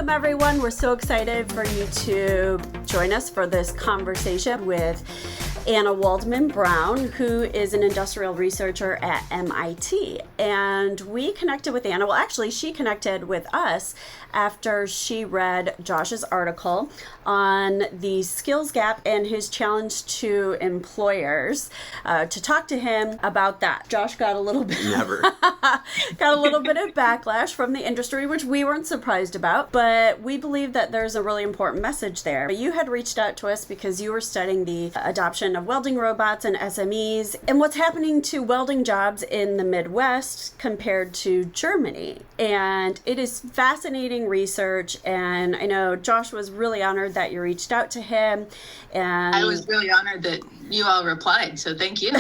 Welcome, everyone. We're so excited for you to join us for this conversation with Anna Waldman-Brown, who is an industrial researcher at MIT. And we connected with Anna. Well, actually, she connected with us after she read Josh's article on the skills gap and his challenge to employers to talk to him about that. Josh got a little bit got a little bit of backlash from the industry, which we weren't surprised about, but we believe that there's a really important message there. You had reached out to us because you were studying the adoption of welding robots and SMEs and what's happening to welding jobs in the Midwest compared to Germany. And it is fascinating research, and I know Josh was really honored that you reached out to him. And I was really honored that you all replied, so thank you.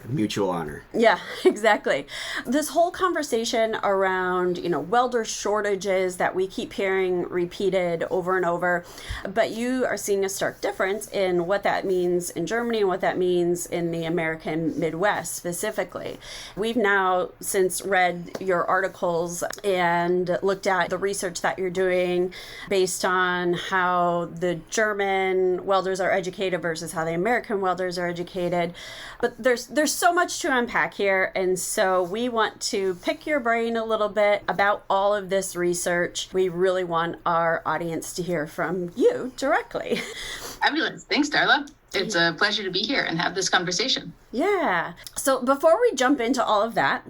Mutual honor. Yeah, exactly. This whole conversation around, welder shortages that we keep hearing repeated over and over, but you are seeing a stark difference in what that means in Germany and what that means in the American Midwest specifically. We've now since read your articles and looked at the research that you're doing based on how the German welders are educated versus how the American welders are educated. But there's so much to unpack here, and so we want to pick your brain a little bit about all of this research. We really want our audience to hear from you directly. Fabulous. Thanks, Darla. It's a pleasure to be here and have this conversation. Yeah. So before we jump into all of that,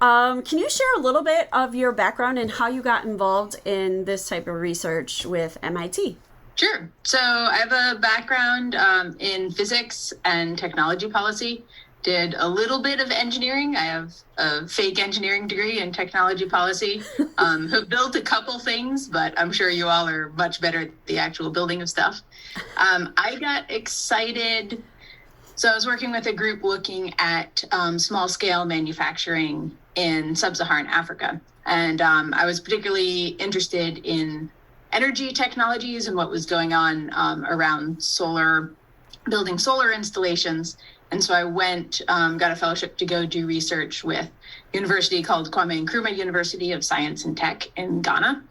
can you share a little bit of your background and how you got involved in this type of research with MIT? Sure. So I have a background in physics and technology policy. Did a little bit of engineering. I have a fake engineering degree in technology policy. Have built a couple things, but I'm sure you all are much better at the actual building of stuff. I got excited. So I was working with a group looking at small scale manufacturing in sub-Saharan Africa. And I was particularly interested in energy technologies and what was going on around building solar installations. And so I went, got a fellowship to go do research with a university called Kwame Nkrumah University of Science and Tech in Ghana.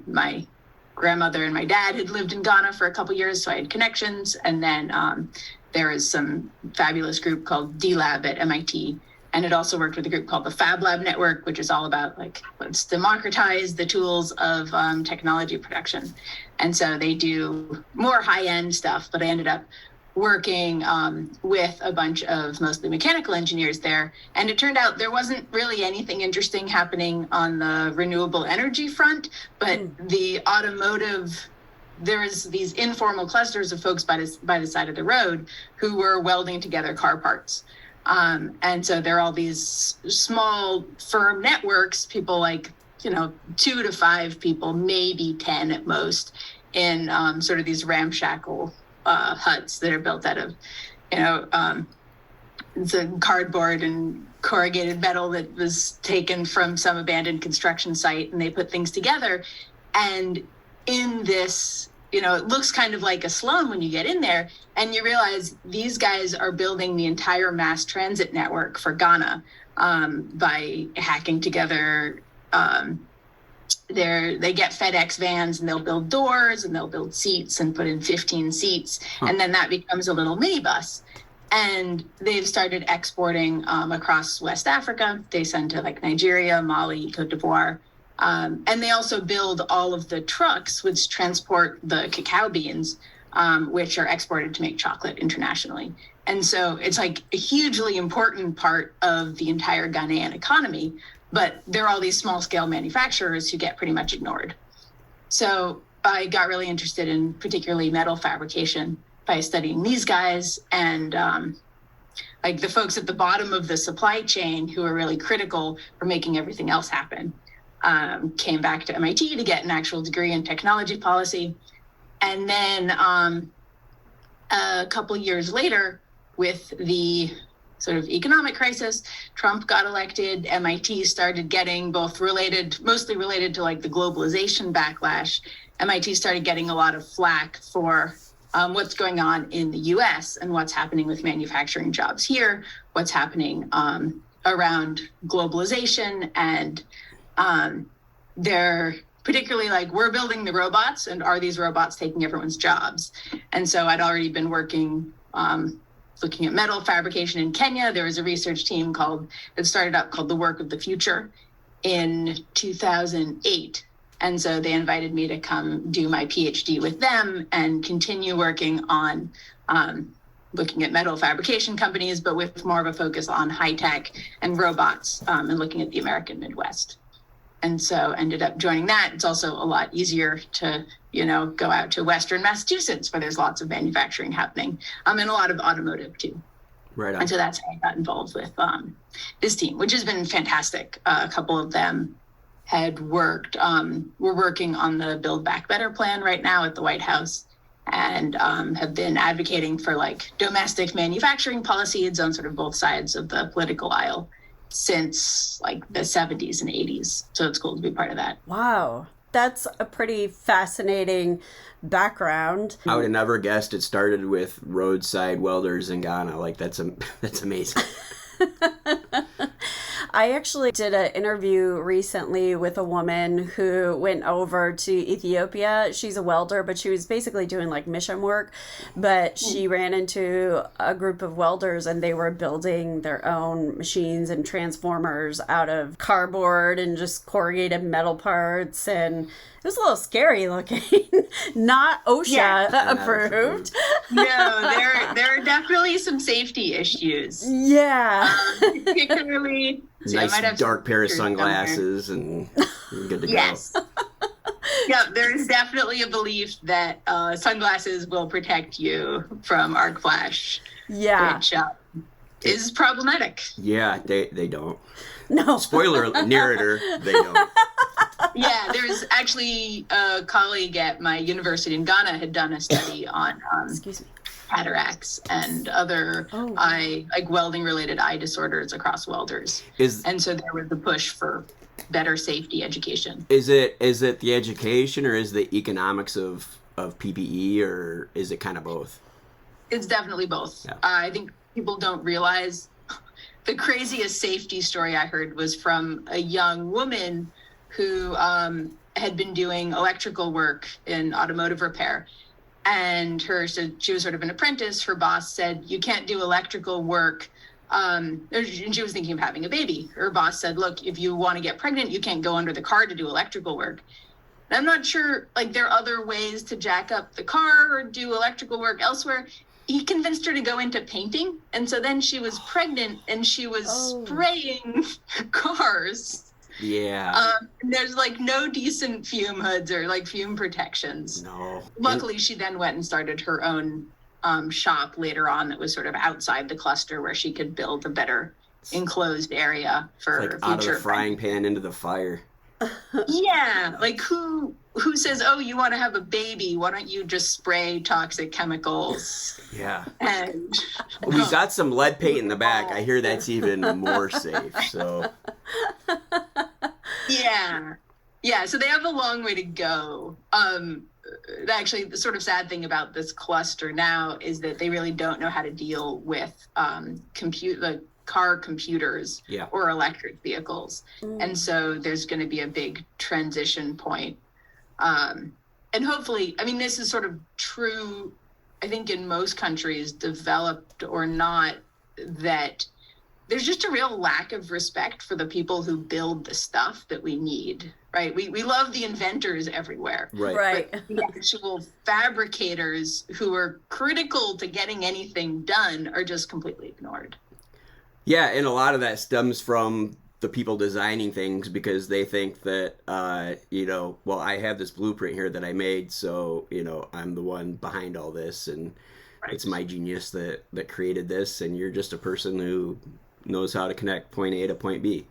My grandmother and my dad had lived in Ghana for a couple years, so I had connections. And then there was some fabulous group called D-Lab at MIT. And it also worked with a group called the Fab Lab Network, which is all about let's democratize the tools of technology production. And so they do more high-end stuff, but I ended up working with a bunch of mostly mechanical engineers there. And it turned out there wasn't really anything interesting happening on the renewable energy front, but the automotive, there was these informal clusters of folks by the side of the road who were welding together car parts. And so there are all these small firm networks, people 2 to 5 people, maybe 10 at most, in sort of these ramshackle huts that are built out of, the cardboard and corrugated metal that was taken from some abandoned construction site, and they put things together. And in this, it looks kind of like a slum when you get in there, and you realize these guys are building the entire mass transit network for Ghana by hacking together. They get FedEx vans, and they'll build doors, and they'll build seats and put in 15 seats. And then that becomes a little minibus. And they've started exporting across West Africa. They send to Nigeria, Mali, Cote d'Ivoire. And they also build all of the trucks which transport the cacao beans, which are exported to make chocolate internationally. And so it's a hugely important part of the entire Ghanaian economy. But there are all these small scale manufacturers who get pretty much ignored. So I got really interested in particularly metal fabrication by studying these guys, and the folks at the bottom of the supply chain who are really critical for making everything else happen. Came back to MIT to get an actual degree in technology policy. And then a couple years later, with the sort of economic crisis, Trump got elected, MIT started getting mostly related to the globalization backlash. MIT started getting a lot of flack for what's going on in the US and what's happening with manufacturing jobs here, what's happening around globalization, and particularly like, we're building the robots, and are these robots taking everyone's jobs? And so I'd already been working, looking at metal fabrication in Kenya. There was a research team that started up called the Work of the Future in 2008. And so they invited me to come do my PhD with them and continue working on looking at metal fabrication companies, but with more of a focus on high tech and robots, and looking at the American Midwest. And so ended up joining that. It's also a lot easier to, go out to Western Massachusetts, where there's lots of manufacturing happening, and a lot of automotive too. Right on. And so that's how I got involved with this team, which has been fantastic. A couple of them we're working on the Build Back Better plan right now at the White House, and have been advocating for like domestic manufacturing policies on sort of both sides of the political aisle since like the 70s and 80s. So it's cool to be part of that. Wow. That's a pretty fascinating background. I would have never guessed it started with roadside welders in Ghana. Like, that's amazing. I actually did an interview recently with a woman who went over to Ethiopia. She's a welder, but she was basically doing like mission work. But she ran into a group of welders, and they were building their own machines and transformers out of cardboard and just corrugated metal parts. And it was a little scary looking. Not OSHA approved. No, there are definitely some safety issues. Yeah. Particularly, so nice dark pair of sunglasses, and you're good to go. Yes. Yeah, there's definitely a belief that sunglasses will protect you from arc flash. Yeah. Which is problematic. Yeah, they don't. No. Spoiler narrator, they don't. Yeah, there's actually a colleague at my university in Ghana had done a study on Excuse me. cataracts and other welding related eye disorders across welders. And so there was the push for better safety education. Is it the education, or is the economics of PPE, or is it kind of both? It's definitely both. Yeah. I think people don't realize the craziest safety story I heard was from a young woman who had been doing electrical work in automotive repair. And so she was sort of an apprentice. Her boss said, "You can't do electrical work." And she was thinking of having a baby. Her boss said, "Look, if you want to get pregnant, you can't go under the car to do electrical work." And I'm not sure, like, there are other ways to jack up the car or do electrical work elsewhere. He convinced her to go into painting. And so then she was pregnant, and she was spraying cars. Yeah. There's like no decent fume hoods or like fume protections. No. Luckily, she then went and started her own shop later on that was sort of outside the cluster, where she could build a better enclosed area for like future. out of the frying pan into the fire. Yeah, like who says, "Oh, you want to have a baby? Why don't you just spray toxic chemicals?" Yeah. And We got some lead paint in the back. I hear that's even more safe. So. Yeah. So they have a long way to go. Actually, the sort of sad thing about this cluster now is that they really don't know how to deal with car computers or electric vehicles. And so there's going to be a big transition point. And hopefully, I mean, this is sort of true, I think, in most countries, developed or not, that there's just a real lack of respect for the people who build the stuff that we need, right? We love the inventors everywhere. Right. But the actual fabricators who are critical to getting anything done are just completely ignored. Yeah, and a lot of that stems from the people designing things, because they think that, well, I have this blueprint here that I made, so, I'm the one behind all this, and it's my genius that created this, and you're just a person who knows how to connect point A to point B.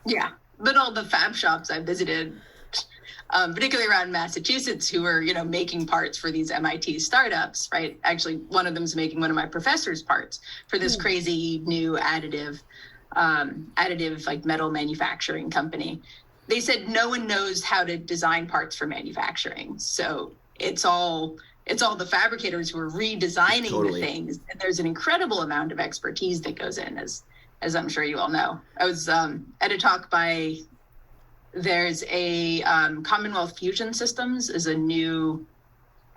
Yeah, but all the fab shops I visited, particularly around Massachusetts, who are, making parts for these MIT startups, right? Actually, one of them is making one of my professor's parts for this crazy new additive like metal manufacturing company. They said no one knows how to design parts for manufacturing. So it's all the fabricators who are redesigning the things. And there's an incredible amount of expertise that goes in, as I'm sure you all know. I was at a talk by there's a Commonwealth Fusion Systems is a new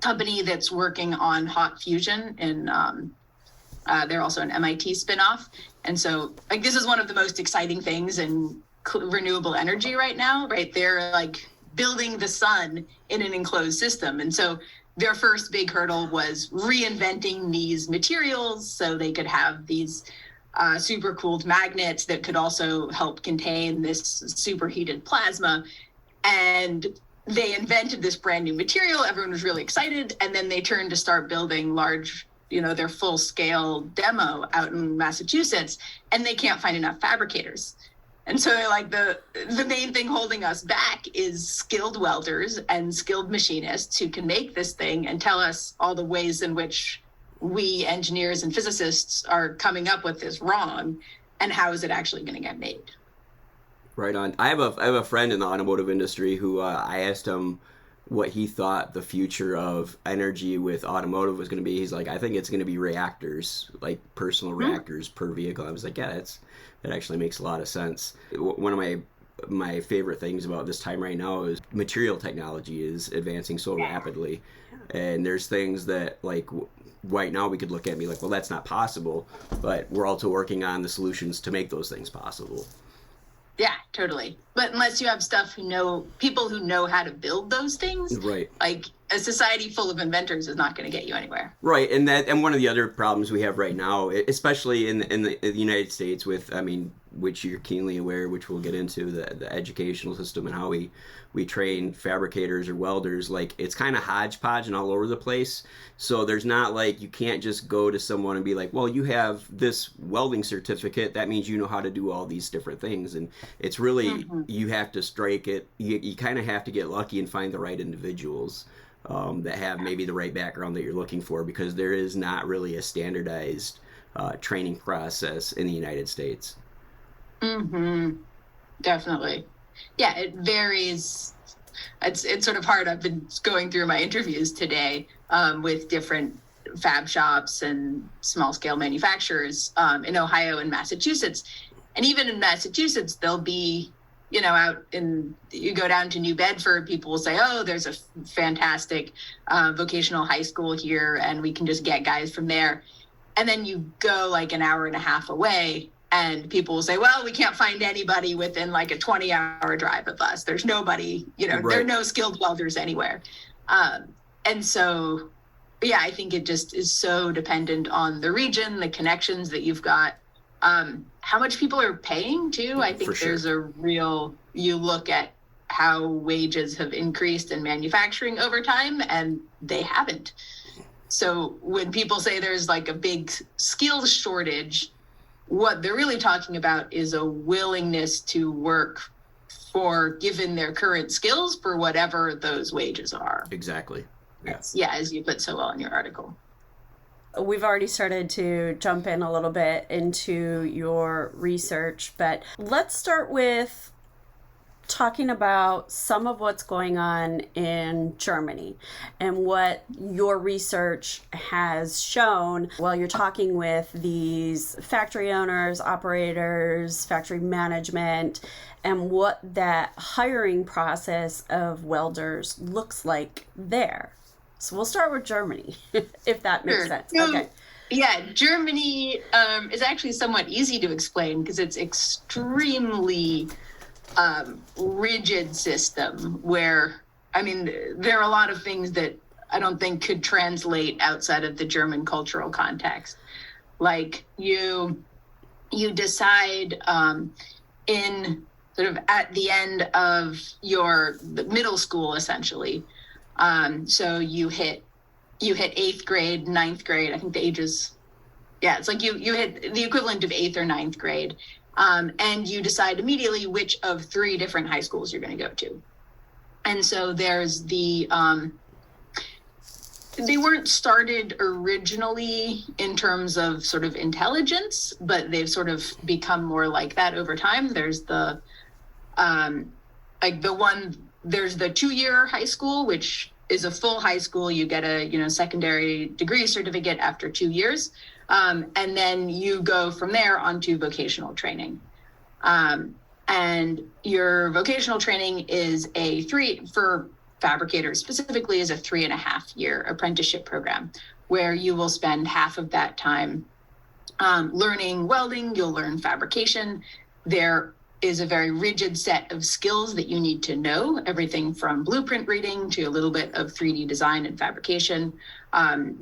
company that's working on hot fusion, and they're also an MIT spinoff. And so like this is one of the most exciting things in renewable energy right now, right? They're like building the sun in an enclosed system. And so their first big hurdle was reinventing these materials so they could have these supercooled magnets that could also help contain this superheated plasma. And they invented this brand new material. Everyone was really excited. And then they turned to start building large, their full scale demo out in Massachusetts, and they can't find enough fabricators. And so they're like, the main thing holding us back is skilled welders and skilled machinists who can make this thing and tell us all the ways in which we engineers and physicists are coming up with this wrong, and how is it actually going to get made? Right on. I have a friend in the automotive industry who I asked him what he thought the future of energy with automotive was going to be. He's like, I think it's going to be reactors, like personal reactors per vehicle. I was like, yeah, that actually makes a lot of sense. One of my favorite things about this time right now is material technology is advancing so rapidly, and there's things that like right now we could look at and be like, well, that's not possible, but we're also working on the solutions to make those things possible. Yeah, totally. But unless you have people who know how to build those things, right? Like a society full of inventors is not going to get you anywhere. Right, and one of the other problems we have right now, especially in the United States, with which you're keenly aware, which we'll get into, the educational system and how we train fabricators or welders, like it's kind of hodgepodge and all over the place. So there's not like, you can't just go to someone and be like, well, you have this welding certificate, that means you know how to do all these different things. And it's really, you have to strike it, you kind of have to get lucky and find the right individuals that have maybe the right background that you're looking for, because there is not really a standardized training process in the United States. Definitely. Yeah, it varies. It's sort of hard. I've been going through my interviews today with different fab shops and small scale manufacturers in Ohio and Massachusetts. And even in Massachusetts, they'll be, you go down to New Bedford, people will say, oh, there's a fantastic vocational high school here, and we can just get guys from there. And then you go like an hour and a half away, and people will say, well, we can't find anybody within like a 20-hour drive of us. There's nobody, right. There are no skilled welders anywhere. And so, yeah, I think it just is so dependent on the region, the connections that you've got, how much people are paying too. I think there's a real, you look at how wages have increased in manufacturing over time, and they haven't. So when people say there's like a big skills shortage, what they're really talking about is a willingness to work for, given their current skills, for whatever those wages are. Exactly. Yes. Yeah, as you put so well in your article. We've already started to jump in a little bit into your research, but let's start with talking about some of what's going on in Germany and what your research has shown while you're talking with these factory owners, operators, factory management, and what that hiring process of welders looks like there. So we'll start with Germany, if that makes sense. So, okay. Yeah, Germany is actually somewhat easy to explain because it's extremely rigid system where, there are a lot of things that I don't think could translate outside of the German cultural context. Like you decide in sort of at the end of the middle school, essentially. So you hit 8th grade, 9th grade. I think the ages, it's like you hit the equivalent of 8th or 9th grade. And you decide immediately which of 3 different high schools you're going to go to. And so there's they weren't started originally in terms of sort of intelligence, but they've sort of become more like that over time. There's there's the 2-year high school, which is a full high school. You get a, secondary degree certificate after 2 years. And then you go from there onto vocational training. And your vocational training is for fabricators specifically, is a 3.5-year apprenticeship program where you will spend half of that time learning welding. You'll learn fabrication. There is a very rigid set of skills that you need to know, everything from blueprint reading to a little bit of 3D design and fabrication,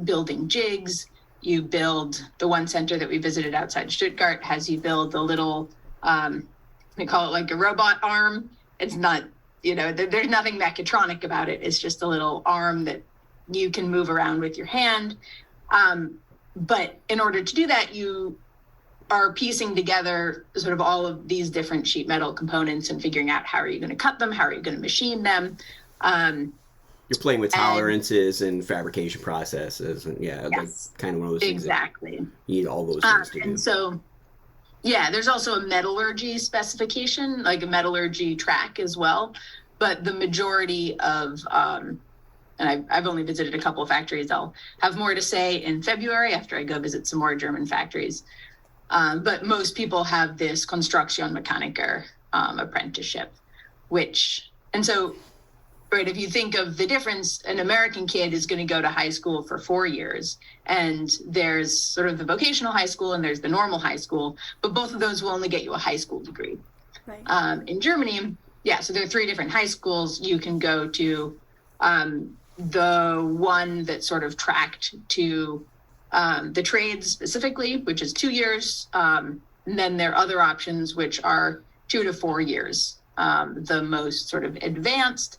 building jigs. You build, the one center that we visited outside Stuttgart has you build the little, they call it like a robot arm. It's not, there's nothing mechatronic about it. It's just a little arm that you can move around with your hand. But in order to do that, you are piecing together sort of all of these different sheet metal components and figuring out how are you going to cut them, how are you going to machine them. You're playing with tolerances and fabrication processes, and yes, like kind of one of those things. Exactly. You need all those things to do. And so, there's also a metallurgy specification, like a metallurgy track as well. But the majority of, and I've only visited a couple of factories. I'll have more to say in February after I go visit some more German factories. But most people have this Konstruktion Mechaniker apprenticeship, right, if you think of the difference, an American kid is going to go to high school for 4 years, and there's sort of the vocational high school and there's the normal high school, but both of those will only get you a high school degree. Right. In Germany, so there are 3 different high schools. You can go to the one that's sort of tracked to the trades specifically, which is 2 years. And then there are other options, which are 2 to 4 years. The most sort of advanced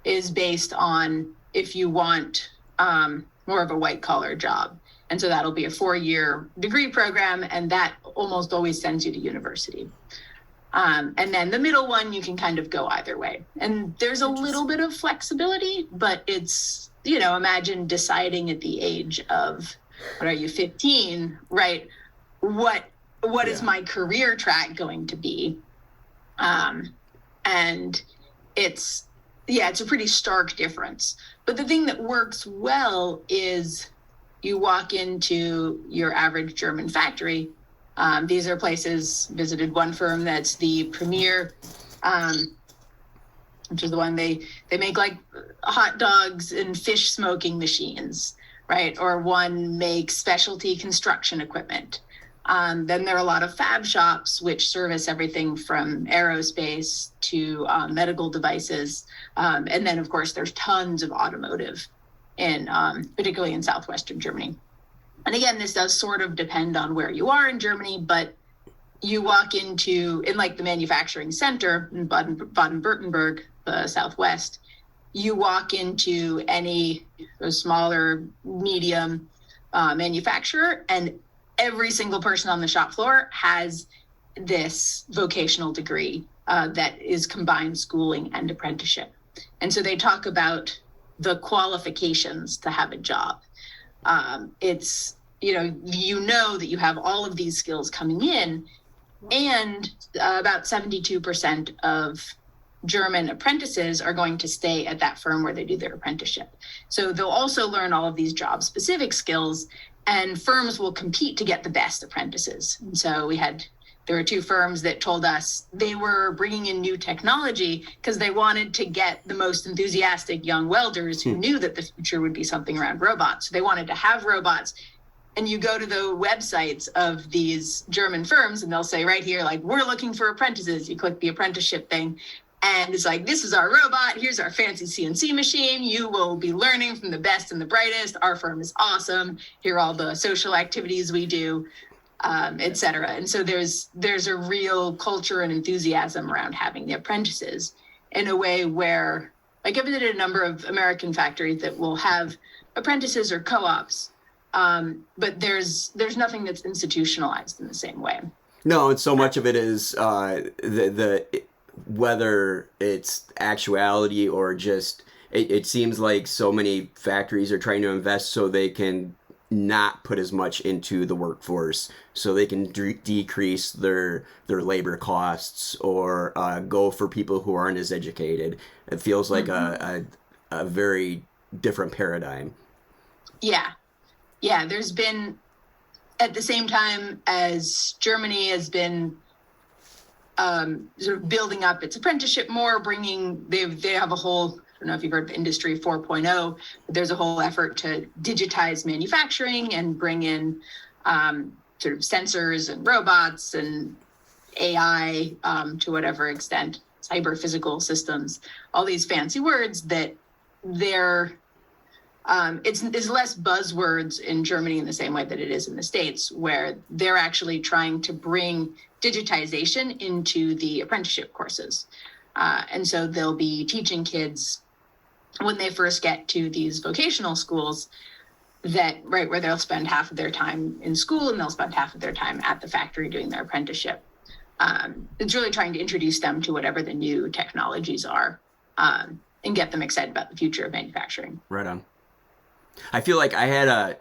is based on if you want more of a white collar job. And so that'll be a 4-year degree program, and that almost always sends you to university. And then the middle one, you can kind of go either way. And there's a little bit of flexibility, but it's, imagine deciding at the age of, 15, right? What is my career track going to be? And it's a pretty stark difference. But the thing that works well is you walk into your average German factory. These are places, visited one firm that's the premier, which is the one they make like hot dogs and fish smoking machines, right? Or one makes specialty construction equipment. Then there are a lot of fab shops which service everything from aerospace to medical devices. And then, of course, there's tons of automotive, particularly in southwestern Germany. And again, this does sort of depend on where you are in Germany, but you walk in like the manufacturing center in Baden-Württemberg, the southwest, you walk into any smaller, medium manufacturer, and every single person on the shop floor has this vocational degree that is combined schooling and apprenticeship. And so they talk about the qualifications to have a job. It's, that you have all of these skills coming in, and about 72% of German apprentices are going to stay at that firm where they do their apprenticeship. So they'll also learn all of these job-specific skills, and firms will compete to get the best apprentices. And so there were 2 firms that told us they were bringing in new technology because they wanted to get the most enthusiastic young welders who knew that the future would be something around robots. So they wanted to have robots. And you go to the websites of these German firms and they'll say right here, like, we're looking for apprentices. You click the apprenticeship thing. And it's like, this is our robot. Here's our fancy CNC machine. You will be learning from the best and the brightest. Our firm is awesome. Here are all the social activities we do, et cetera. And so there's a real culture and enthusiasm around having the apprentices in a way where, like, I've visited a number of American factories that will have apprentices or co-ops, but there's nothing that's institutionalized in the same way. No, and so much of it is whether it's actuality or just it seems like so many factories are trying to invest so they can not put as much into the workforce, so they can decrease their labor costs or go for people who aren't as educated. It feels like a very different paradigm. Yeah, there's been, at the same time as Germany has been sort of building up its apprenticeship more, they have a whole, I don't know if you've heard of Industry 4.0, but there's a whole effort to digitize manufacturing and bring in sort of sensors and robots and AI to whatever extent, cyber physical systems, all these fancy words that it's less buzzwords in Germany in the same way that it is in the States, where they're actually trying to bring digitization into the apprenticeship courses. And so they'll be teaching kids when they first get to these vocational schools where they'll spend half of their time in school and they'll spend half of their time at the factory doing their apprenticeship. It's really trying to introduce them to whatever the new technologies are and get them excited about the future of manufacturing. Right on. I feel like I had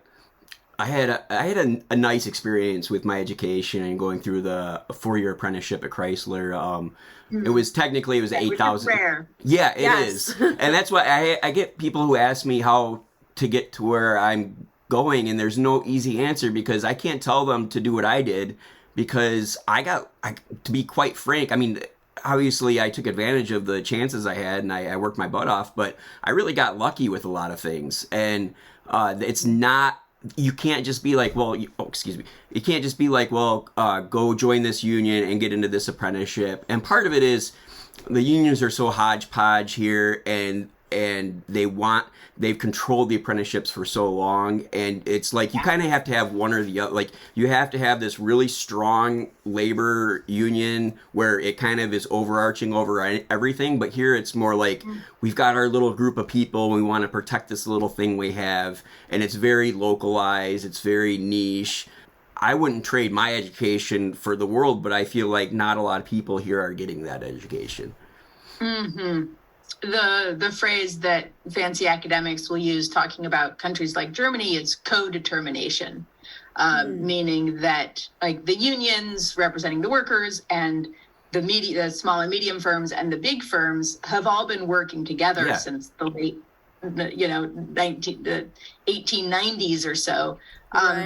a nice experience with my education and going through the 4-year apprenticeship at Chrysler. It was 8,000. Yeah, it is. And that's why I get people who ask me how to get to where I'm going, and there's no easy answer because I can't tell them to do what I did because to be quite frank, I mean, obviously I took advantage of the chances I had and I worked my butt off, but I really got lucky with a lot of things. And it's not, you can't just be like, well, you can't just be like, well, go join this union and get into this apprenticeship. And part of it is the unions are so hodgepodge here, and they've controlled the apprenticeships for so long, and it's like you kind of have to have one or the other. Like you have to have this really strong labor union where it kind of is overarching over everything, but here it's more like we've got our little group of people, we want to protect this little thing we have, and it's very localized, it's very niche. I wouldn't trade my education for the world, but I feel like not a lot of people here are getting that education. Mm-hmm. The phrase that fancy academics will use talking about countries like Germany is co-determination, meaning that like the unions representing the workers and the small and medium firms and the big firms have all been working together since the late, the 1890s or so,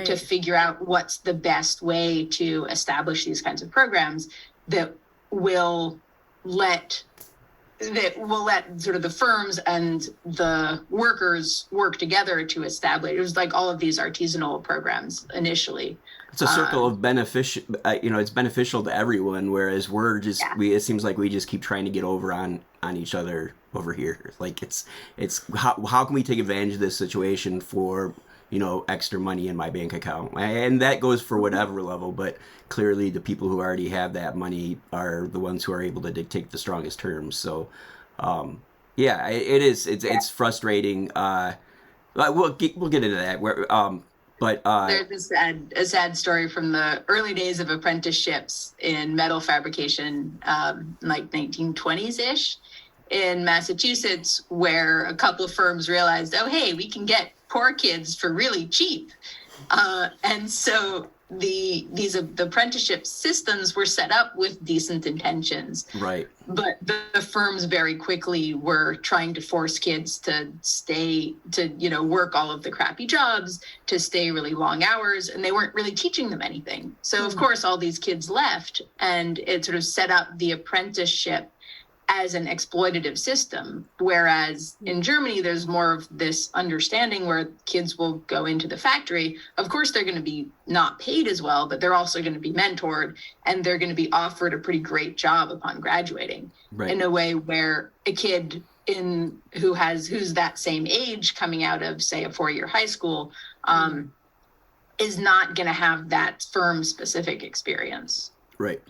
to figure out what's the best way to establish these kinds of programs that will let sort of the firms and the workers work together to establish. It was like all of these artisanal programs initially. It's a circle of beneficial, it's beneficial to everyone, whereas we're just, it seems like we just keep trying to get over on each other over here. Like it's how can we take advantage of this situation for, extra money in my bank account? And that goes for whatever level, but clearly the people who already have that money are the ones who are able to dictate the strongest terms. So, it's frustrating. We'll get into that. There's a sad story from the early days of apprenticeships in metal fabrication, like 1920s-ish in Massachusetts, where a couple of firms realized, oh, hey, we can get poor kids for really cheap. And so the apprenticeship systems were set up with decent intentions. Right. But the firms very quickly were trying to force kids to work all of the crappy jobs, to stay really long hours, and they weren't really teaching them anything. So of course all these kids left, and it sort of set up the apprenticeship as an exploitative system, whereas in Germany, there's more of this understanding where kids will go into the factory. Of course, they're going to be not paid as well, but they're also going to be mentored, and they're going to be offered a pretty great job upon graduating, in a way where a kid who's that same age coming out of, say, a 4-year high school, is not going to have that firm-specific experience. Right.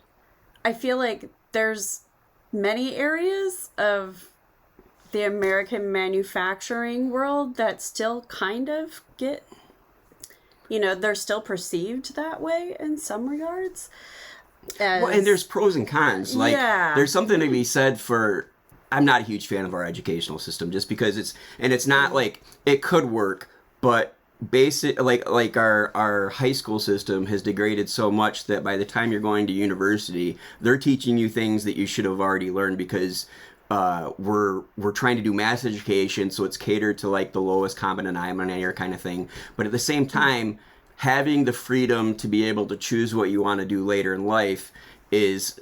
I feel like there's many areas of the American manufacturing world that still kind of get, they're still perceived that way in some regards. And there's pros and cons. There's something to be said for, I'm not a huge fan of our educational system just because it's not like it could work, but basic like our high school system has degraded so much that by the time you're going to university, they're teaching you things that you should have already learned because we're trying to do mass education, so it's catered to like the lowest common denominator kind of thing. But at the same time, having the freedom to be able to choose what you want to do later in life it's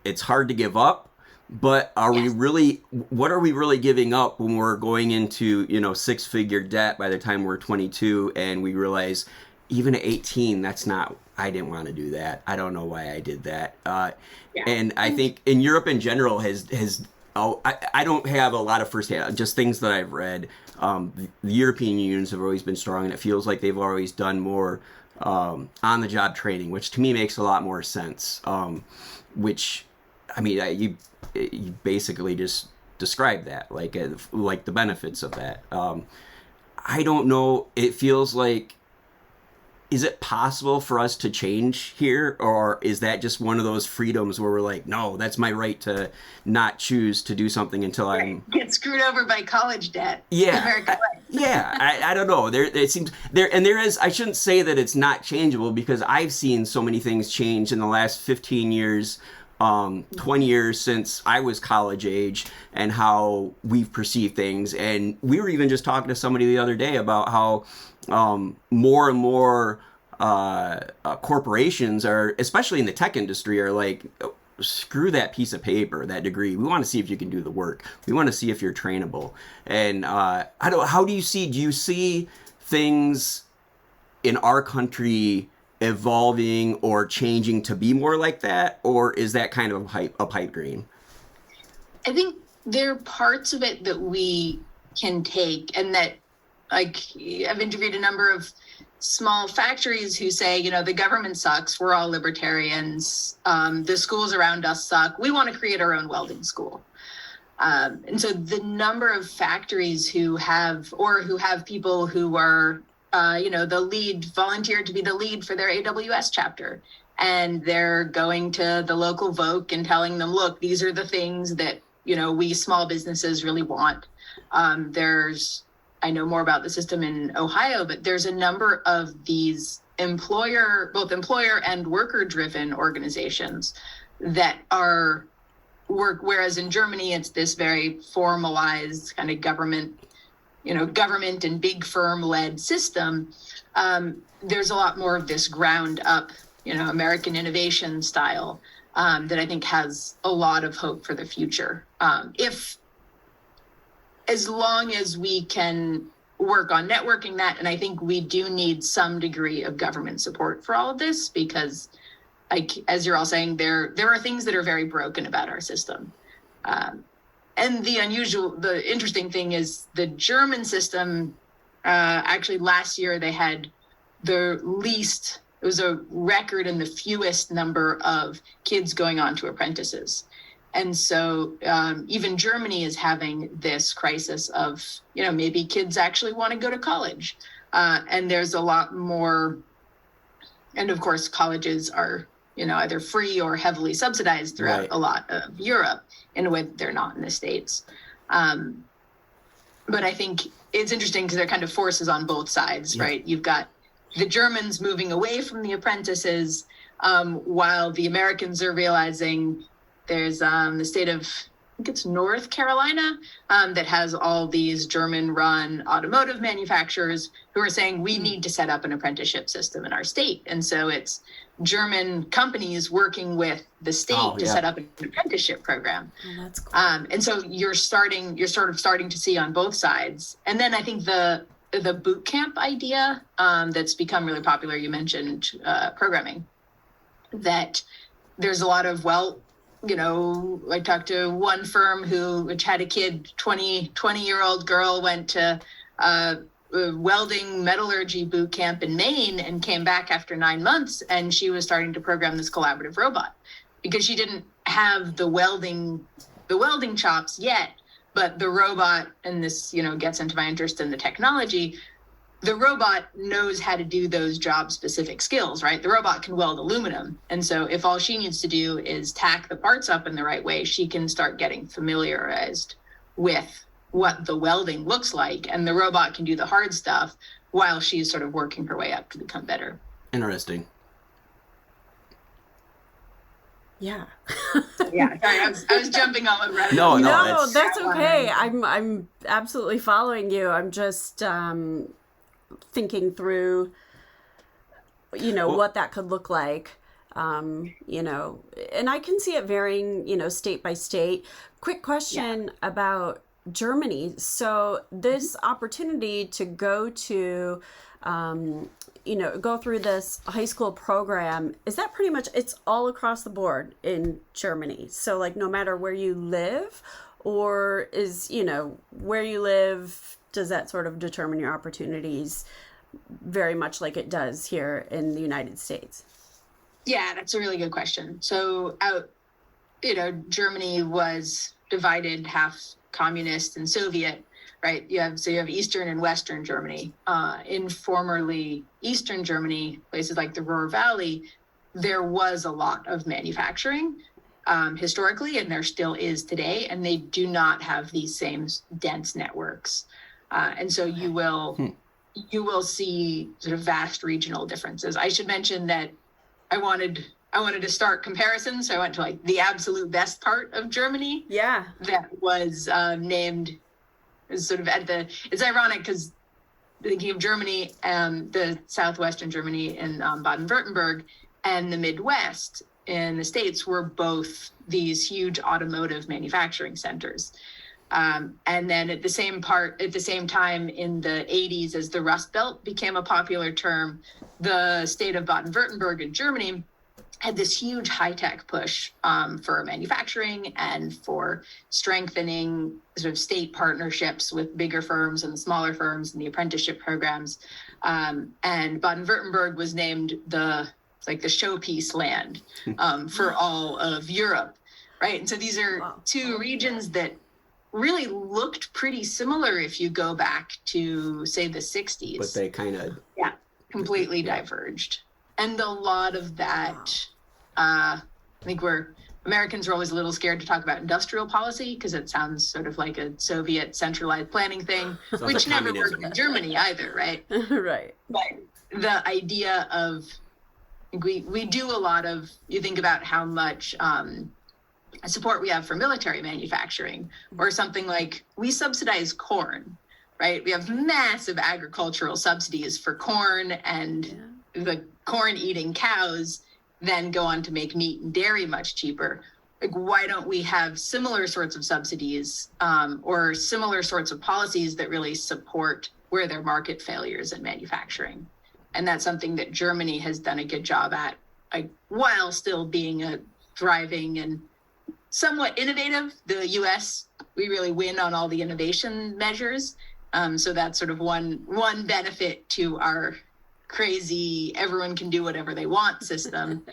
it's hard to give up, but what are we really giving up when we're going into, 6-figure debt by the time we're 22 and we realize even at 18, I didn't want to do that. I don't know why I did that. And I think in Europe in general I don't have a lot of firsthand, just things that I've read. The European unions have always been strong, and it feels like they've always done more on-the-job training, which to me makes a lot more sense. Which, I mean, you basically just described that, like the benefits of that. I don't know. It feels like, is it possible for us to change here, or is that just one of those freedoms where we're like, no, that's my right to not choose to do something until I get screwed over by college debt? Yeah, I don't know. It seems and there is. I shouldn't say that it's not changeable, because I've seen so many things change in the last 15 years, 20 years since I was college age, and how we've perceived things. And we were even just talking to somebody the other day about how more and more corporations are, especially in the tech industry, are like, screw that piece of paper, that degree. We want to see if you can do the work. We want to see if you're trainable. And do you see things in our country evolving or changing to be more like that, or is that kind of a pipe dream? I think there are parts of it that we can take, and that, like, I've interviewed a number of small factories who say, the government sucks. We're all libertarians. The schools around us suck. We want to create our own welding school. And so the number of factories who have people who are, the lead, volunteered to be the lead for their AWS chapter. And they're going to the local Voc and telling them, look, these are the things that, we small businesses really want. I know more about the system in Ohio, but there's a number of these both employer and worker driven organizations that whereas in Germany, it's this very formalized kind of government and big firm led system. There's a lot more of this ground up, American innovation style, that I think has a lot of hope for the future. As long as we can work on networking that. And I think we do need some degree of government support for all of this, because, as you're all saying, there are things that are very broken about our system. And the interesting thing is the German system, actually last year they had it was a record in the fewest number of kids going on to apprentices. And so even Germany is having this crisis of, maybe kids actually want to go to college. And there's a lot more. And of course, colleges are, either free or heavily subsidized throughout a lot of Europe in a way that they're not in the States. But I think it's interesting because there are kind of forces on both sides, right? You've got the Germans moving away from the apprentices, while the Americans are realizing there's the state of, I think it's North Carolina, that has all these German-run automotive manufacturers who are saying we need to set up an apprenticeship system in our state. And so it's German companies working with the state to set up an apprenticeship program. Oh, that's cool. And so you're sort of starting to see on both sides. And then I think the boot camp idea that's become really popular, you mentioned programming, that there's a lot of, I talked to one firm which had a kid, 20-year-old girl, went to welding metallurgy boot camp in Maine and came back after 9 months, and she was starting to program this collaborative robot because she didn't have the welding chops yet, but the robot, and this, gets into my interest in the technology, the robot knows how to do those job specific skills, right? The robot can weld aluminum. And so if all she needs to do is tack the parts up in the right way, she can start getting familiarized with what the welding looks like. And the robot can do the hard stuff while she's sort of working her way up to become better. Interesting. Yeah. Yeah. Sorry, I was jumping on it. No, that's okay. I'm absolutely following you. I'm just thinking through, what that could look like. And and I can see it varying, state by state. Quick question about Germany. So this opportunity to go to, go through this high school program, is that pretty much, it's all across the board in Germany? So like no matter where you live, or is, where you live, does that sort of determine your opportunities very much like it does here in the United States? Yeah, that's a really good question. So Germany was divided half communist and Soviet, right? You have Eastern and Western Germany. In formerly Eastern Germany, places like the Ruhr Valley, there was a lot of manufacturing historically, and there still is today, and they do not have these same dense networks. And so you will see sort of vast regional differences. I should mention that I wanted to start comparisons, so I went to like the absolute best part of Germany. Yeah, that was named sort of it's ironic because thinking of Germany, the southwestern Germany in Baden-Württemberg and the Midwest in the States were both these huge automotive manufacturing centers. And then at the same time in the 80s, as the Rust Belt became a popular term, the state of Baden-Württemberg in Germany had this huge high-tech push for manufacturing and for strengthening sort of state partnerships with bigger firms and smaller firms and the apprenticeship programs. And Baden-Württemberg was named the showpiece land for all of Europe, right? And so these are two regions that really looked pretty similar if you go back to, say, the 60s. But they kind of... Yeah, completely diverged. And a lot of that, I think Americans are always a little scared to talk about industrial policy because it sounds sort of like a Soviet centralized planning thing, which never worked in Germany either, right? Right. But the idea of, we do a lot of, you think about how much support we have for military manufacturing, or something like we subsidize corn, right? We have massive agricultural subsidies for corn, and the corn eating cows then go on to make meat and dairy much cheaper. Like, why don't we have similar sorts of subsidies or similar sorts of policies that really support where there are market failures in manufacturing? And that's something that Germany has done a good job at, while still being a thriving and somewhat innovative. The US, we really win on all the innovation measures. So that's sort of one benefit to our crazy, everyone can do whatever they want system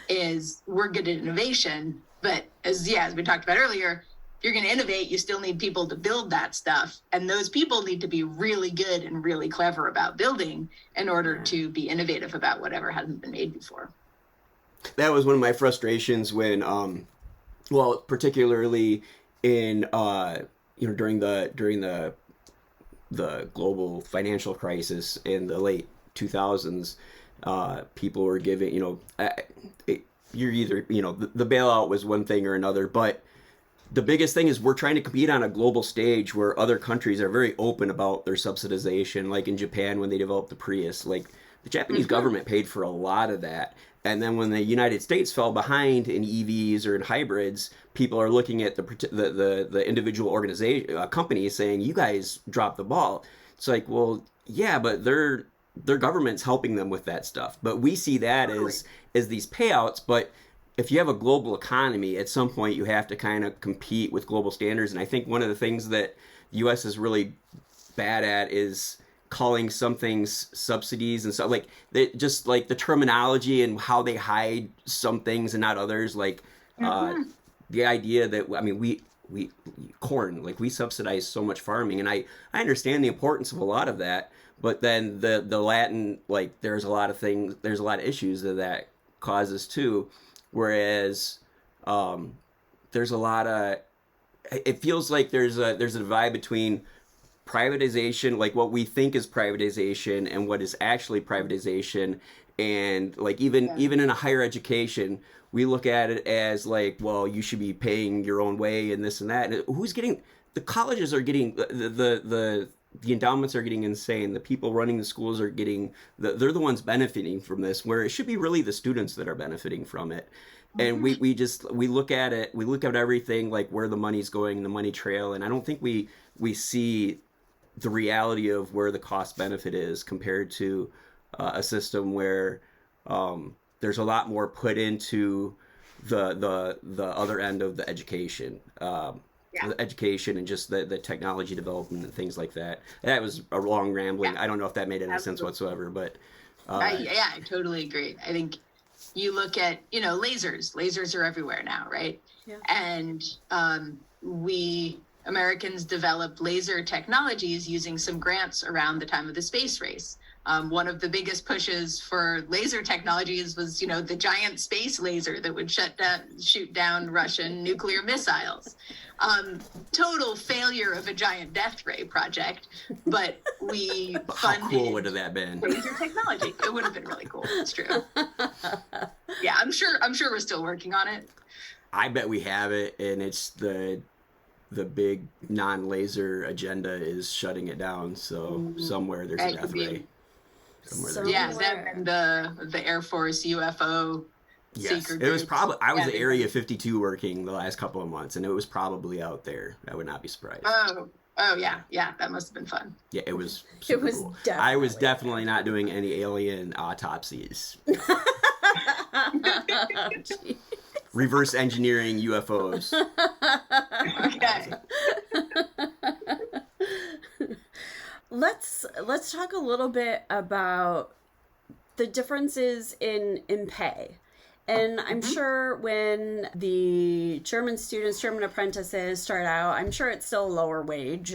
is we're good at innovation. But as we talked about earlier, if you're going to innovate, you still need people to build that stuff. And those people need to be really good and really clever about building in order to be innovative about whatever hasn't been made before. That was one of my frustrations when, particularly in, during the global financial crisis in the late 2000s, people were giving, you're either, the bailout was one thing or another, but the biggest thing is we're trying to compete on a global stage where other countries are very open about their subsidization, like in Japan when they developed the Prius. Like, the Japanese government paid for a lot of that. And then when the United States fell behind in EVs or in hybrids, people are looking at the individual organization companies saying, you guys dropped the ball. It's like, well, yeah, but their government's helping them with that stuff. But we see that as these payouts. But if you have a global economy, at some point you have to kind of compete with global standards. And I think one of the things that the U.S. is really bad at is calling some things subsidies and stuff, like just like the terminology and how they hide some things and not others. Like the idea that, we corn, like we subsidize so much farming, and I understand the importance of a lot of that, but then the Latin, like there's a lot of issues that causes too. Whereas there's a lot of, it feels like there's a divide between privatization, like what we think is privatization and what is actually privatization. And like even in a higher education, we look at it as like, well, you should be paying your own way and this and that. And who's getting, the colleges are getting, the the endowments are getting insane. The people running the schools are getting, they're the ones benefiting from this, where it should be really the students that are benefiting from it. And we look at it, we look at everything like where the money's going, the money trail, and I don't think we see the reality of where the cost benefit is compared to a system where there's a lot more put into the other end of the education. The education and just the technology development and things like that. That was a long rambling. I don't know if that made any sense whatsoever, but I totally agree. I think you look at, lasers are everywhere now, right? Yeah. And we Americans developed laser technologies using some grants around the time of the space race. One of the biggest pushes for laser technologies was, the giant space laser that would shoot down Russian nuclear missiles. Total failure of a giant death ray project, but we funded. How cool would have that been? Laser technology. It would have been really cool. It's true. Yeah, I'm sure we're still working on it. I bet we have it, and it's the big non-laser agenda is shutting it down. So somewhere there's a death ray. That and the Air Force UFO. Yes, it was probably. I was at Area 52 working the last couple of months, and it was probably out there. I would not be surprised. Oh yeah, that must have been fun. Yeah, it was. Super cool. I was definitely not doing any alien autopsies. Reverse engineering UFOs. Okay. Let's talk a little bit about the differences in pay. And I'm sure when the German apprentices start out, I'm sure it's still a lower wage.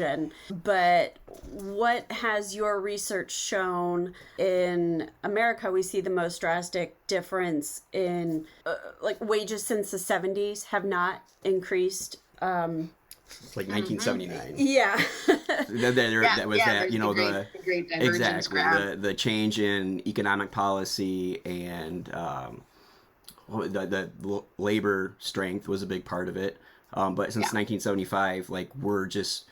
But what has your research shown? In America, we see the most drastic difference in wages since the 70s have not increased. Like 1979. Yeah. That was the great divergence graph. The change in economic policy and the labor strength was a big part of it. But since 1975, we're just,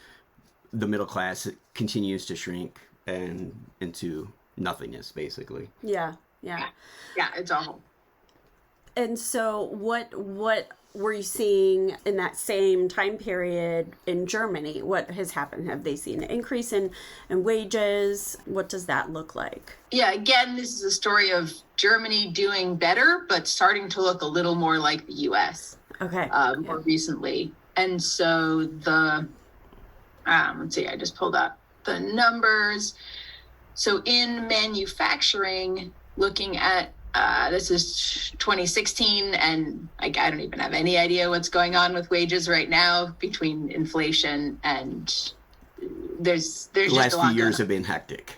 the middle class continues to shrink and into nothingness, basically. Yeah, it's awful. And so what were you seeing in that same time period in Germany? What has happened? Have they seen an increase in wages? What does that look like? Yeah, again, this is a story of Germany doing better, but starting to look a little more like the U.S. Okay. More recently. And so let's see, I just pulled up the numbers. So in manufacturing, looking at this is 2016, and I don't even have any idea what's going on with wages right now between inflation and there's the just last a lot few years have been hectic.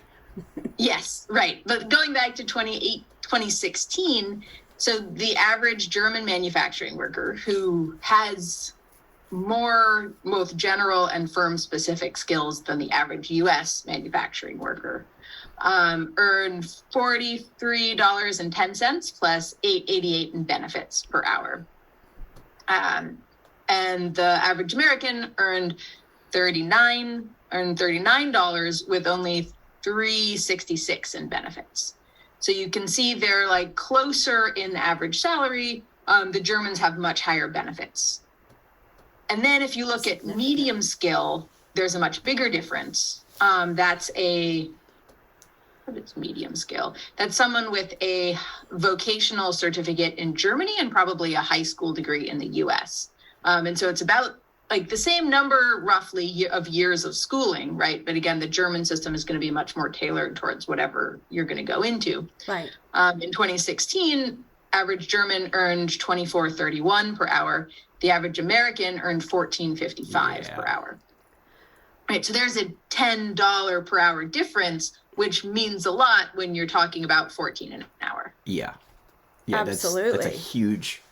Yes, right. But going back to 2016, so the average German manufacturing worker who has more both general and firm specific skills than the average U.S. manufacturing worker earned $43.10 plus $8.88 in benefits per hour. And the average American earned $39 with only $3.66 in benefits. So you can see they're closer in the average salary. The Germans have much higher benefits. And then if you look at medium skill, there's a much bigger difference. It's medium skill. That's someone with a vocational certificate in Germany and probably a high school degree in the US. And so it's about the same number roughly of years of schooling, right? But again, the German system is going to be much more tailored towards whatever you're going to go into. Right. In 2016, average German earned $24.31 per hour. The average American earned $14.55 per hour. Right. So there's a $10 per hour difference, which means a lot when you're talking about $14 an hour. Yeah. Absolutely. That's a huge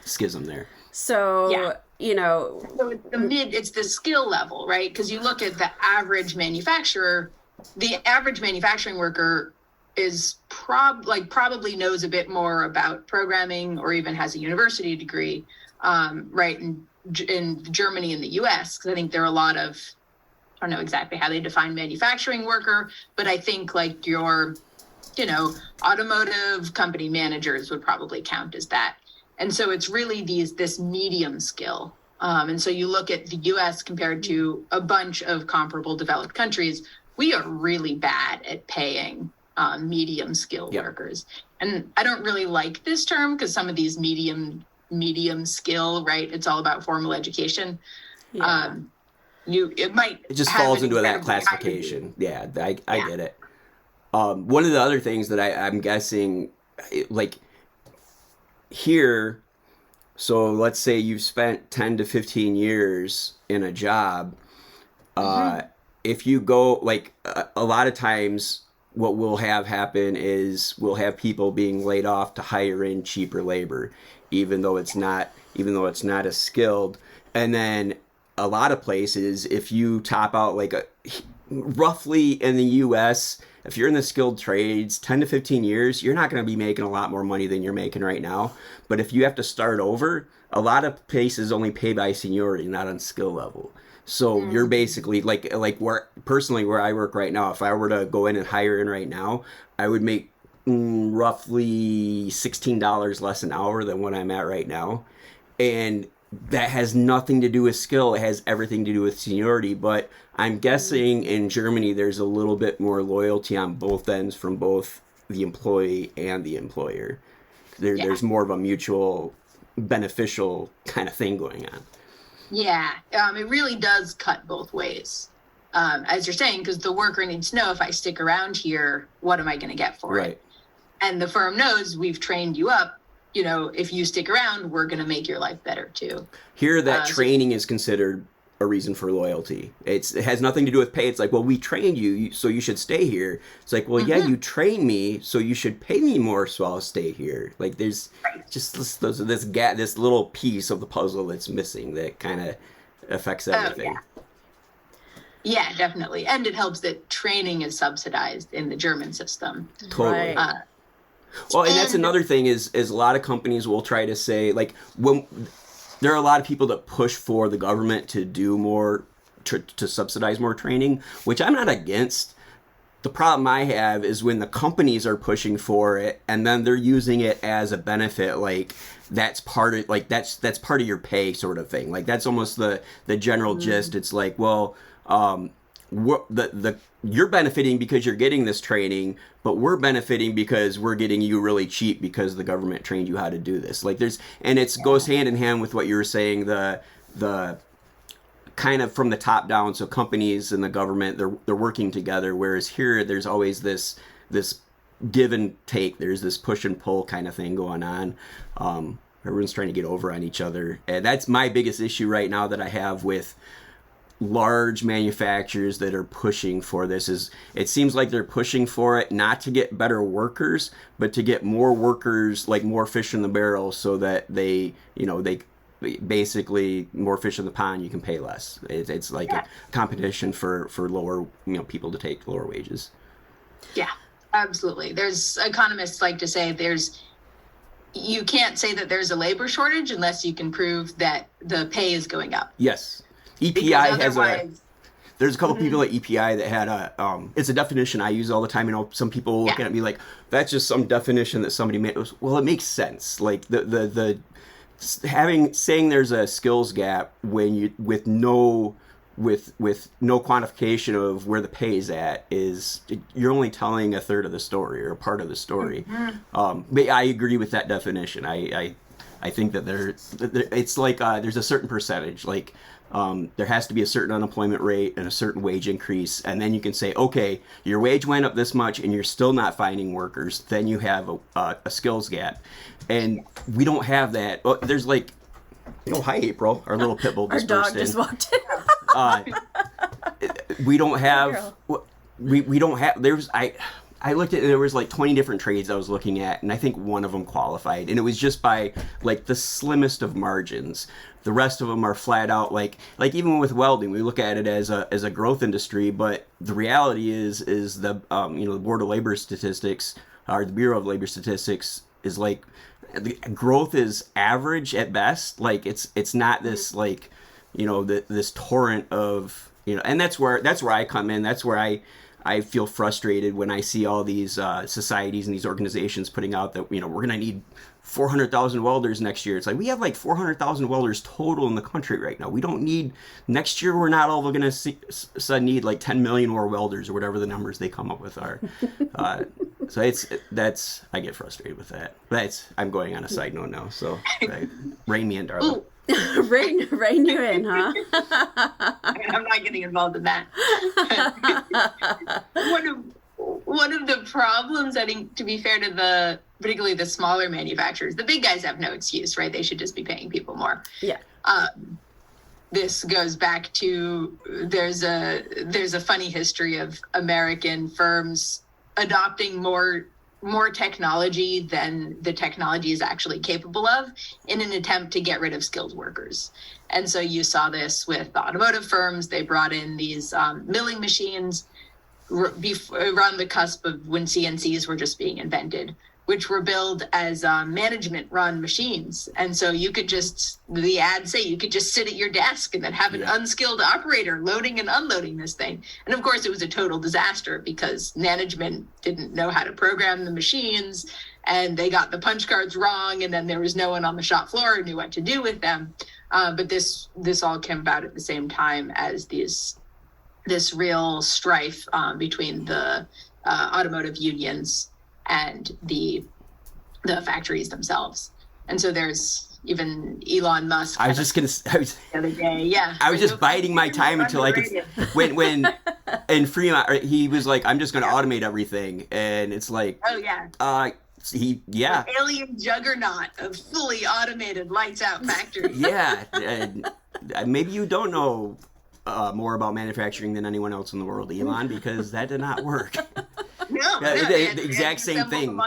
schism there. So, so it's the skill level, right? Because you look at the average manufacturer, the average manufacturing worker is probably knows a bit more about programming or even has a university degree, right? In Germany and the US, because I think there are a lot of don't know exactly how they define manufacturing worker, but I think like your, automotive company managers would probably count as that. And so it's really this medium skill. And so you look at the US compared to a bunch of comparable developed countries, we are really bad at paying medium skill workers. And I don't really like this term because some of these medium skill, right? It's all about formal education. Yeah. It just falls into that classification. Yeah, I get it. One of the other things that I'm guessing, like here, so let's say you've spent 10 to 15 years in a job. If you go, like a lot of times what we'll have happen is we'll have people being laid off to hire in cheaper labor, even though it's not as skilled. And then a lot of places, if you top out like roughly in the US, if you're in the skilled trades, 10 to 15 years, you're not going to be making a lot more money than you're making right now. But if you have to start over, a lot of places only pay by seniority, not on skill level. So you're basically like where I work right now, if I were to go in and hire in right now, I would make roughly $16 less an hour than what I'm at right now. And that has nothing to do with skill. It has everything to do with seniority. But I'm guessing in Germany, there's a little bit more loyalty on both ends from both the employee and the employer. There's more of a mutual beneficial kind of thing going on. Yeah, it really does cut both ways, as you're saying, because the worker needs to know, if I stick around here, what am I going to get for it? And the firm knows, we've trained you up. If you stick around, we're going to make your life better too. Here, that training is considered a reason for loyalty. It has nothing to do with pay. It's like, well, we trained you, so you should stay here. It's like, well, yeah, you trained me, so you should pay me more, so I'll stay here. Like, there's just this gap, this little piece of the puzzle that's missing that kind of affects everything. Yeah, definitely. And it helps that training is subsidized in the German system. Totally. Well, and that's another thing is a lot of companies will try to say, like, when there are a lot of people that push for the government to do more, to subsidize more training, which I'm not against. The problem I have is when the companies are pushing for it and then they're using it as a benefit, like that's part of part of your pay sort of thing. Like that's almost the general gist. It's like, well, you're benefiting because you're getting this training, but we're benefiting because we're getting you really cheap because the government trained you how to do this. Like goes hand in hand with what you were saying, the kind of from the top down. So companies and the government, they're working together. Whereas here, there's always this give and take. There's this push and pull kind of thing going on. Everyone's trying to get over on each other. And that's my biggest issue right now that I have with large manufacturers that are pushing for this. Is it seems like they're pushing for it not to get better workers, but to get more workers, like more fish in the barrel, so that they basically more fish in the pond, you can pay less. It's like a competition for lower, people to take lower wages. Yeah, absolutely. There's economists like to say you can't say that there's a labor shortage unless you can prove that the pay is going up. Yes. EPI there's a couple people at EPI that had it's a definition I use all the time. Some people look at me like, that's just some definition that somebody made. Well, it makes sense. Like saying there's a skills gap when you with no quantification of where the pay is at, is you're only telling a third of the story or a part of the story. But I agree with that definition. I think that it's like there's a certain percentage, like there has to be a certain unemployment rate and a certain wage increase, and then you can say, okay, your wage went up this much and you're still not finding workers, then you have a skills gap. And we don't have that. Well, there's like, hi April, our little pit bull just burst in. Our dog just walked in. We don't have, we don't have, I looked at it, there was like 20 different trades I was looking at, and I think one of them qualified, and it was just by like the slimmest of margins. The rest of them are flat out like even with welding, we look at it as a growth industry, but the reality is the the Board of Labor Statistics, or the Bureau of Labor Statistics, is like the growth is average at best. Like it's not this like this torrent of and that's where I come in. That's where I feel frustrated when I see all these societies and these organizations putting out that, we're going to need 400,000 welders next year. It's like, we have like 400,000 welders total in the country right now. We don't need, next year we're not all going to need like 10 million more welders or whatever the numbers they come up with are. So I get frustrated with that. I'm going on a side note now. So rein me in, Darla. Rein you in, huh? I'm not getting involved in that. One of the problems, I think, to be fair to particularly the smaller manufacturers, the big guys have no excuse, right? They should just be paying people more. Yeah. This goes back to there's a funny history of American firms adopting more technology than the technology is actually capable of in an attempt to get rid of skilled workers. And so you saw this with the automotive firms. They brought in these milling machines around the cusp of when CNCs were just being invented, which were billed as management run machines. And so the ads say you could just sit at your desk and then have an unskilled operator loading and unloading this thing. And of course it was a total disaster because management didn't know how to program the machines and they got the punch cards wrong. And then there was no one on the shop floor who knew what to do with them. But this all came about at the same time as this real strife between the automotive unions and the factories themselves. And so there's even Elon Musk. I was just the other day, yeah. I was just biding my time until I could. When in Fremont, he was like, "I'm just going to automate everything," and it's like, oh yeah. The alien juggernaut of fully automated lights out factories. Yeah, maybe you don't know more about manufacturing than anyone else in the world, Elon, because that did not work. No, the exact same thing.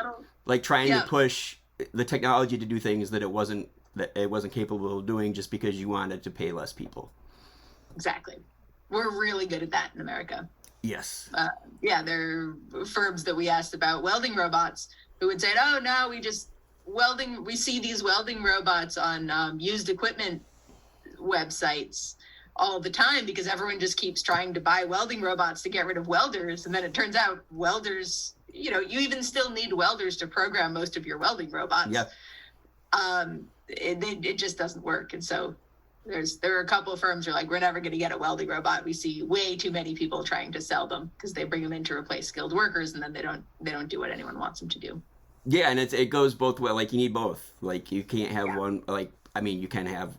Like trying to push the technology to do things that it wasn't capable of doing just because you wanted to pay less people. Exactly. We're really good at that in America. Yes. There are firms that we asked about welding robots who would say, "Oh no, we see these welding robots on used equipment websites all the time because everyone just keeps trying to buy welding robots to get rid of welders." And then it turns out welders, you even still need welders to program most of your welding robots. Yeah. It just doesn't work. And so there are a couple of firms who are like, we're never going to get a welding robot. We see way too many people trying to sell them because they bring them in to replace skilled workers and then they don't do what anyone wants them to do. Yeah. And it goes both ways. Like you need both. Like you can't have one, you can have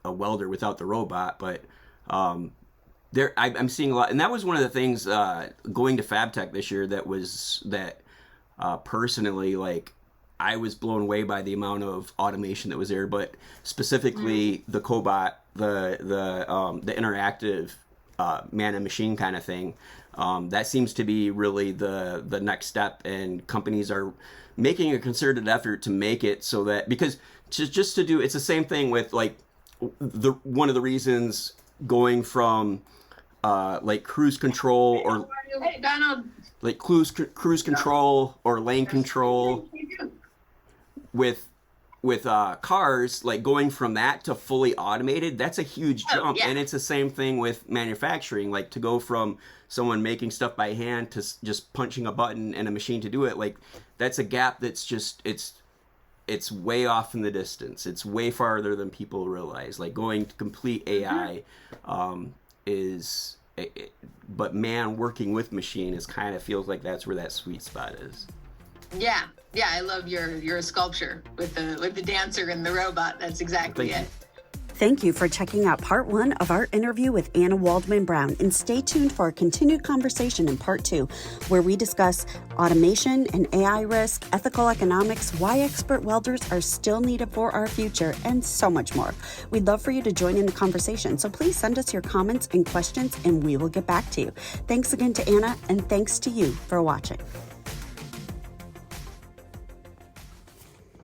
a welder without the robot, but I'm seeing a lot, and that was one of the things going to FabTech this year that personally, like, I was blown away by the amount of automation that was there, but specifically the cobot, the interactive man and machine kind of thing. That seems to be really the next step, and companies are making a concerted effort to make it so that, because just to do, it's the same thing with like one of the reasons going from like cruise control or like cruise control or lane control with cars, like going from that to fully automated, that's a huge jump. And it's the same thing with manufacturing, like to go from someone making stuff by hand to just punching a button and a machine to do it. Like that's a gap that's just, it's way off in the distance. It's way farther than people realize. Like going to complete AI but man, working with machine is kind of feels like that's where that sweet spot is. Yeah, I love your sculpture with the dancer and the robot. That's exactly it. Thank you for checking out part 1 of our interview with Anna Waldman-Brown, and stay tuned for a continued conversation in part 2, where we discuss automation and AI risk, ethical economics, why expert welders are still needed for our future, and so much more. We'd love for you to join in the conversation, so please send us your comments and questions, and we will get back to you. Thanks again to Anna, and thanks to you for watching.